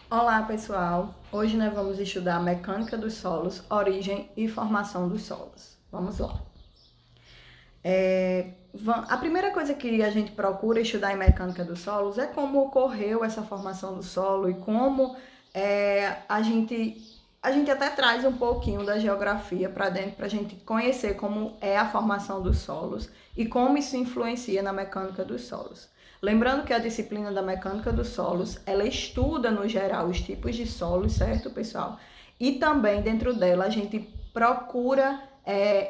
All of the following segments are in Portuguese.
Olá, pessoal! Hoje nós vamos estudar mecânica dos solos, origem e formação dos solos. Vamos lá. A primeira coisa que a gente procura estudar em mecânica dos solos é como ocorreu essa formação do solo e como a gente até traz um pouquinho da geografia para dentro para a gente conhecer como é a formação dos solos e como isso influencia na mecânica dos solos. Lembrando que a disciplina da mecânica dos solos, ela estuda no geral os tipos de solos, certo, pessoal? E também dentro dela a gente procura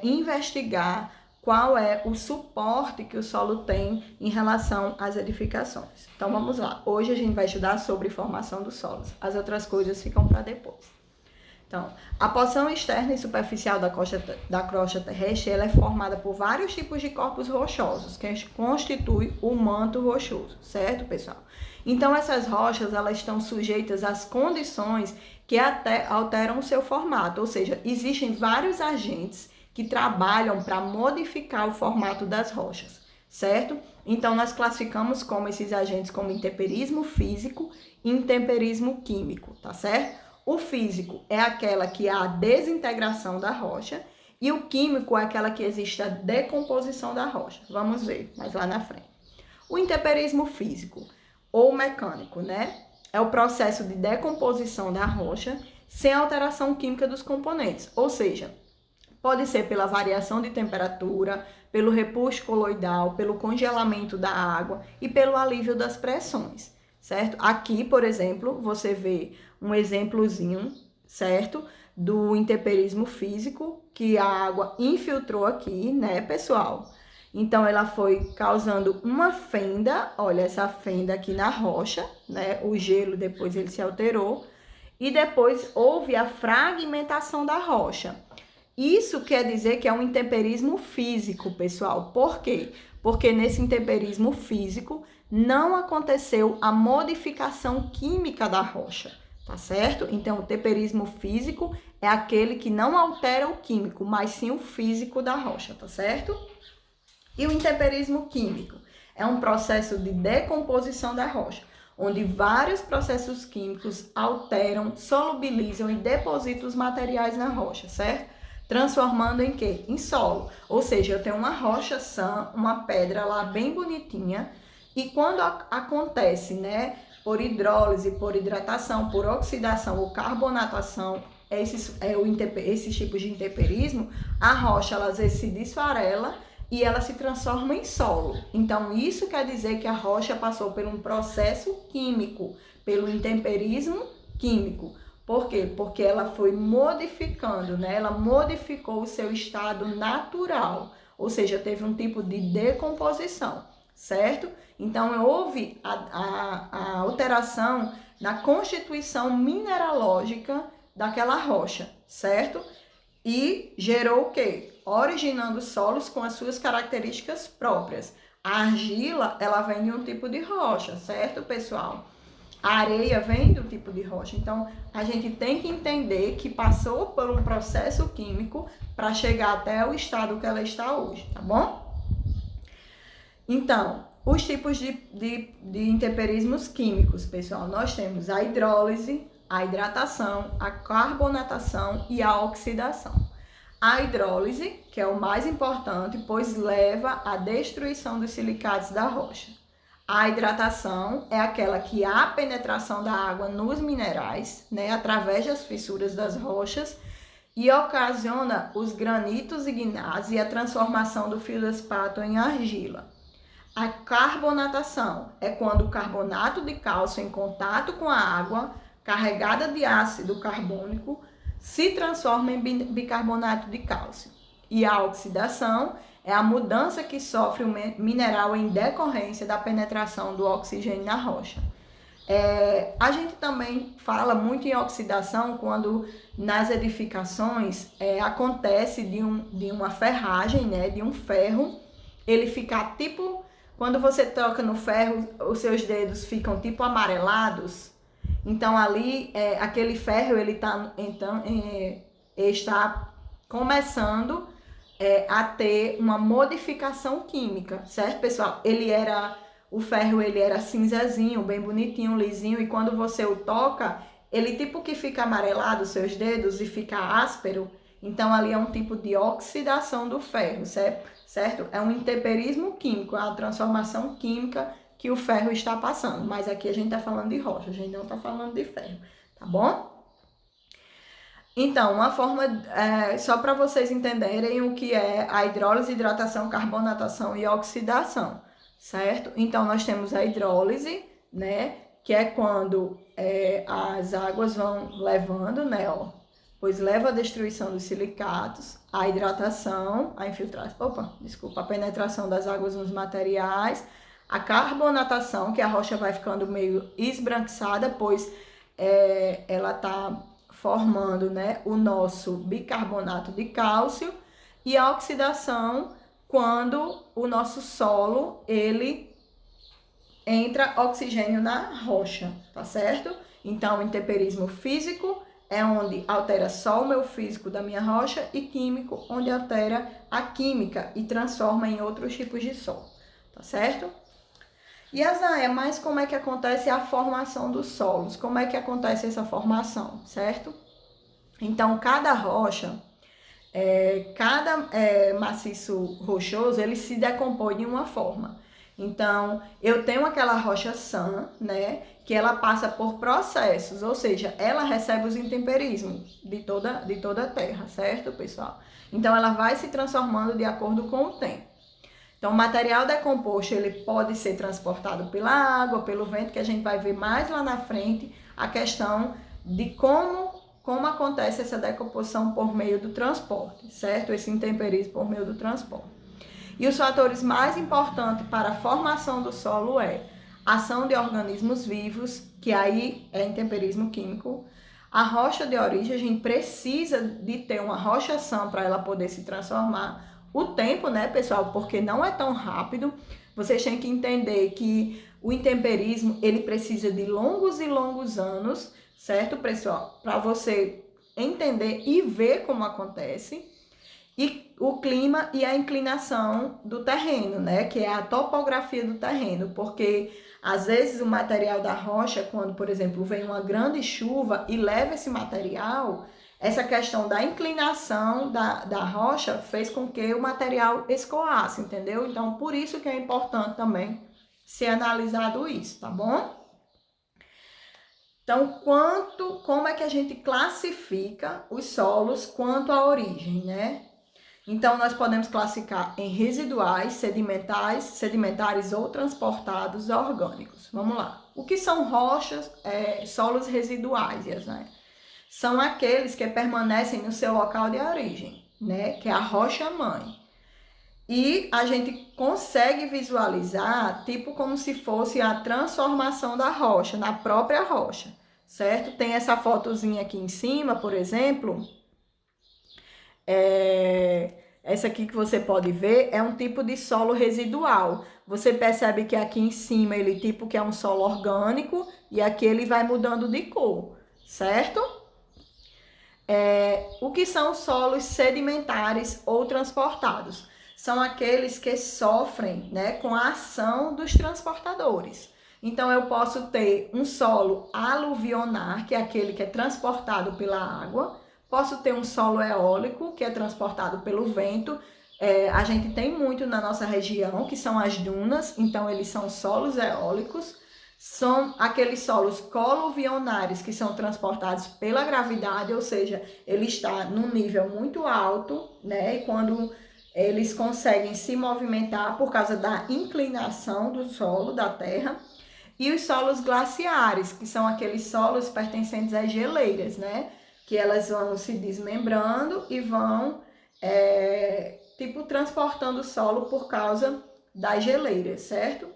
investigar qual é o suporte que o solo tem em relação às edificações. Então vamos lá. Hoje a gente vai estudar sobre formação dos solos. As outras coisas ficam para depois. Então, a porção externa e superficial da crosta terrestre ela é formada por vários tipos de corpos rochosos, que constituem o manto rochoso, certo, pessoal? Então, essas rochas elas estão sujeitas às condições que até alteram o seu formato, ou seja, existem vários agentes que trabalham para modificar o formato das rochas, certo? Então, nós classificamos como esses agentes como intemperismo físico e intemperismo químico, tá certo? O físico é aquela que há a desintegração da rocha e o químico é aquela que existe a decomposição da rocha. Vamos ver mais lá na frente. O intemperismo físico ou mecânico, né? É o processo de decomposição da rocha sem alteração química dos componentes, ou seja, pode ser pela variação de temperatura, pelo repuxo coloidal, pelo congelamento da água e pelo alívio das pressões, certo? Aqui, por exemplo, você vê um exemplozinho, certo? Do intemperismo físico, que a água infiltrou aqui, né, pessoal? Então, ela foi causando uma fenda, olha essa fenda aqui na rocha, né? O gelo depois ele se alterou e depois houve a fragmentação da rocha. Isso quer dizer que é um intemperismo físico, pessoal. Por quê? Porque nesse intemperismo físico não aconteceu a modificação química da rocha, tá certo? Então, o temperismo físico é aquele que não altera o químico, mas sim o físico da rocha, tá certo? E o intemperismo químico é um processo de decomposição da rocha, onde vários processos químicos alteram, solubilizam e depositam os materiais na rocha, certo? Transformando em quê? Em solo. Ou seja, eu tenho uma rocha sã, uma pedra lá bem bonitinha, e quando acontece, né, por hidrólise, por hidratação, por oxidação ou carbonatação, esses tipos de intemperismo, a rocha ela, às vezes se desfarela e ela se transforma em solo. Então, isso quer dizer que a rocha passou por um processo químico, pelo intemperismo químico. Por quê? Porque ela foi modificando, né? Ela modificou o seu estado natural, ou seja, teve um tipo de decomposição, certo? Então, houve a alteração na constituição mineralógica daquela rocha, certo? E gerou o quê? Originando solos com as suas características próprias. A argila, ela vem de um tipo de rocha, certo, pessoal? A areia vem do tipo de rocha. Então, a gente tem que entender que passou por um processo químico para chegar até o estado que ela está hoje, tá bom? Então, os tipos de intemperismos químicos, pessoal, nós temos a hidrólise, a hidratação, a carbonatação e a oxidação. A hidrólise, que é o mais importante, pois leva à destruição dos silicatos da rocha. A hidratação é aquela que há a penetração da água nos minerais, né, através das fissuras das rochas, e ocasiona os granitos ignados e a transformação do feldespato em argila. A carbonatação é quando o carbonato de cálcio em contato com a água, carregada de ácido carbônico, se transforma em bicarbonato de cálcio. E a oxidação é a mudança que sofre o mineral em decorrência da penetração do oxigênio na rocha. A gente também fala muito em oxidação quando nas edificações acontece de uma ferragem, né, de um ferro, ele ficar tipo, quando você toca no ferro, os seus dedos ficam tipo amarelados. Então ali, aquele ferro ele está começando a ter uma modificação química, certo, pessoal? o ferro ele era cinzazinho, bem bonitinho, lisinho, e quando você o toca, ele tipo que fica amarelado os seus dedos e fica áspero. Então ali é um tipo de oxidação do ferro, certo? É um intemperismo químico, é uma transformação química que o ferro está passando. Mas aqui a gente está falando de rocha, a gente não está falando de ferro, tá bom? Então, uma forma, só para vocês entenderem o que é a hidrólise, hidratação, carbonatação e oxidação, certo? Então, nós temos a hidrólise, né? Que é quando as águas vão levando, né? Ó, pois leva à destruição dos silicatos, a hidratação, a infiltração, a penetração das águas nos materiais, a carbonatação, que a rocha vai ficando meio esbranquiçada, pois ela está formando, né, o nosso bicarbonato de cálcio, e a oxidação, quando o nosso solo, ele entra oxigênio na rocha, tá certo? Então, o intemperismo físico é onde altera só o meu físico da minha rocha, e químico, onde altera a química e transforma em outros tipos de solo, tá certo? E Azaia, mas como é que acontece a formação dos solos? Como é que acontece essa formação, certo? Então, cada rocha, cada maciço rochoso, ele se decompõe de uma forma. Então, eu tenho aquela rocha sã, né, que ela passa por processos, ou seja, ela recebe os intemperismos de toda a terra, certo, pessoal? Então, ela vai se transformando de acordo com o tempo. Então, o material decomposto, ele pode ser transportado pela água, pelo vento, que a gente vai ver mais lá na frente a questão de como acontece essa decomposição por meio do transporte, certo? Esse intemperismo por meio do transporte. E os fatores mais importantes para a formação do solo ação de organismos vivos, que aí é intemperismo químico. A rocha de origem, a gente precisa de ter uma rocha sã para ela poder se transformar. O tempo, né, pessoal, porque não é tão rápido. Vocês têm que entender que o intemperismo, ele precisa de longos e longos anos, certo, pessoal? Para você entender e ver como acontece. E o clima e a inclinação do terreno, né, que é a topografia do terreno, porque às vezes o material da rocha, quando, por exemplo, vem uma grande chuva e leva esse material, essa questão da inclinação da rocha fez com que o material escoasse, entendeu? Então, por isso que é importante também ser analisado isso, tá bom? Então, como é que a gente classifica os solos quanto à origem, né? Então, nós podemos classificar em residuais, sedimentares ou transportados orgânicos. Vamos lá. O que são rochas, solos residuais, né? São aqueles que permanecem no seu local de origem, né? Que é a rocha-mãe. E a gente consegue visualizar, tipo como se fosse a transformação da rocha, na própria rocha, certo? Tem essa fotozinha aqui em cima, por exemplo. Essa aqui que você pode ver é um tipo de solo residual. Você percebe que aqui em cima ele tipo que é um solo orgânico e aqui ele vai mudando de cor, certo? O que são solos sedimentares ou transportados? São aqueles que sofrem, né, com a ação dos transportadores. Então, eu posso ter um solo aluvionar, que é aquele que é transportado pela água. Posso ter um solo eólico, que é transportado pelo vento. A gente tem muito na nossa região, que são as dunas. Então, eles são solos eólicos. São aqueles solos coluvionares que são transportados pela gravidade, ou seja, ele está num nível muito alto, né? E quando eles conseguem se movimentar por causa da inclinação do solo, da terra. E os solos glaciares, que são aqueles solos pertencentes às geleiras, né? Que elas vão se desmembrando e vão, transportando o solo por causa das geleiras, certo?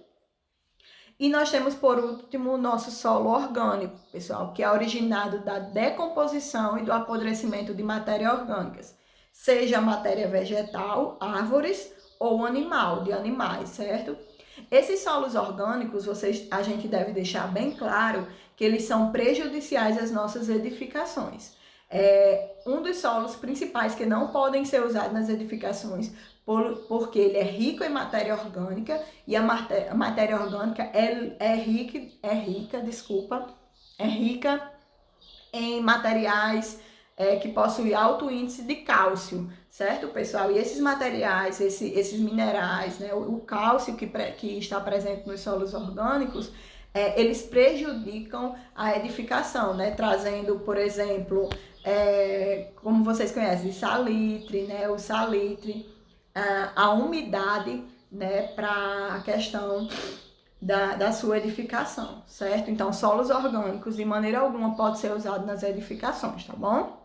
E nós temos, por último, o nosso solo orgânico, pessoal, que é originado da decomposição e do apodrecimento de matérias orgânicas, seja matéria vegetal, árvores ou animal, de animais, certo? Esses solos orgânicos, a gente deve deixar bem claro que eles são prejudiciais às nossas edificações. Um dos solos principais que não podem ser usados nas edificações porque ele é rico em matéria orgânica e a matéria orgânica é rica em materiais que possuem alto índice de cálcio, certo, pessoal? E esses materiais, esses minerais, né, o cálcio que está presente nos solos orgânicos, eles prejudicam a edificação, né, trazendo, por exemplo, como vocês conhecem, salitre, né, o salitre, a umidade, né, para a questão da sua edificação, certo? Então, solos orgânicos de maneira alguma pode ser usado nas edificações, tá bom?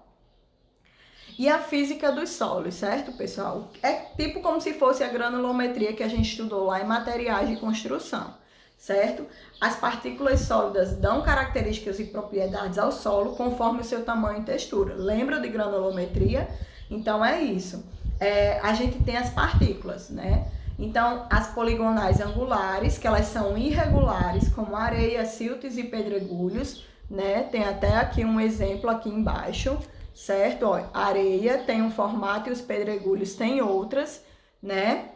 E a física dos solos, certo, pessoal? É tipo como se fosse a granulometria que a gente estudou lá em materiais de construção, certo? As partículas sólidas dão características e propriedades ao solo conforme o seu tamanho e textura. Lembra de granulometria? Então, é isso. A gente tem as partículas, né? Então, as poligonais angulares, que elas são irregulares, como areia, siltes e pedregulhos, né? Tem até aqui um exemplo aqui embaixo, certo? Ó, a areia tem um formato e os pedregulhos têm outras, né?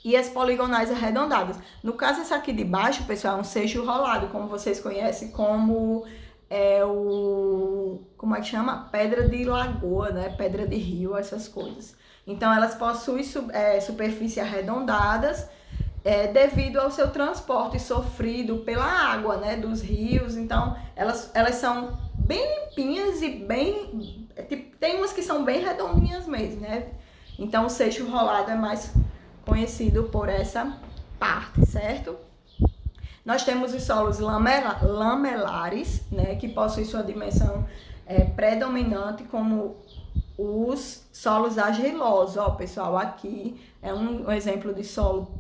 E as poligonais arredondadas. No caso, essa aqui de baixo, pessoal, é um seixo rolado, como vocês conhecem, como como é que chama? Pedra de lagoa, né? Pedra de rio, essas coisas. Então, elas possuem superfícies arredondadas devido ao seu transporte sofrido pela água, né? Dos rios. Então, elas são bem limpinhas e bem... tem umas que são bem redondinhas mesmo, né? Então, o seixo rolado é mais conhecido por essa parte, certo? Nós temos os solos lamelares, né, que possuem sua dimensão predominante, como os solos argilosos. Ó, pessoal, aqui é um exemplo de solo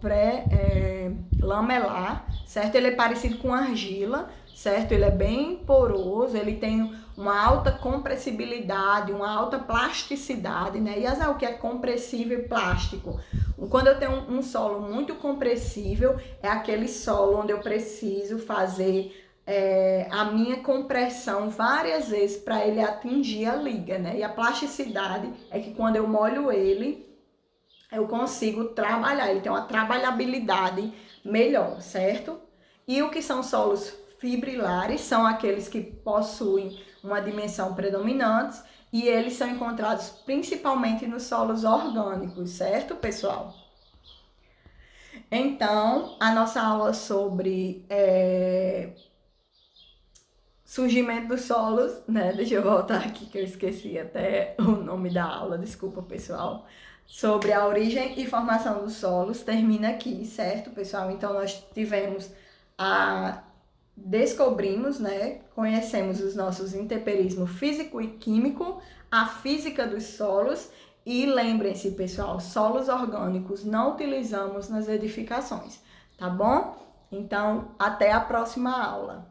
lamelar, certo? Ele é parecido com argila, certo? Ele é bem poroso, ele tem uma alta compressibilidade, uma alta plasticidade, né? E o que é compressível e plástico? Quando eu tenho um solo muito compressível, é aquele solo onde eu preciso fazer a minha compressão várias vezes para ele atingir a liga, né? E a plasticidade é que quando eu molho ele, eu consigo trabalhar, ele tem uma trabalhabilidade melhor, certo? E o que são solos fibrilares são aqueles que possuem uma dimensão predominante e eles são encontrados principalmente nos solos orgânicos, certo, pessoal? Então, a nossa aula sobre surgimento dos solos, né? Deixa eu voltar aqui que eu esqueci até o nome da aula, desculpa, pessoal. Sobre a origem e formação dos solos, termina aqui, certo, pessoal? Então, nós descobrimos, né? Conhecemos os nossos intemperismo físico e químico, a física dos solos e lembrem-se, pessoal, solos orgânicos não utilizamos nas edificações, tá bom? Então, até a próxima aula.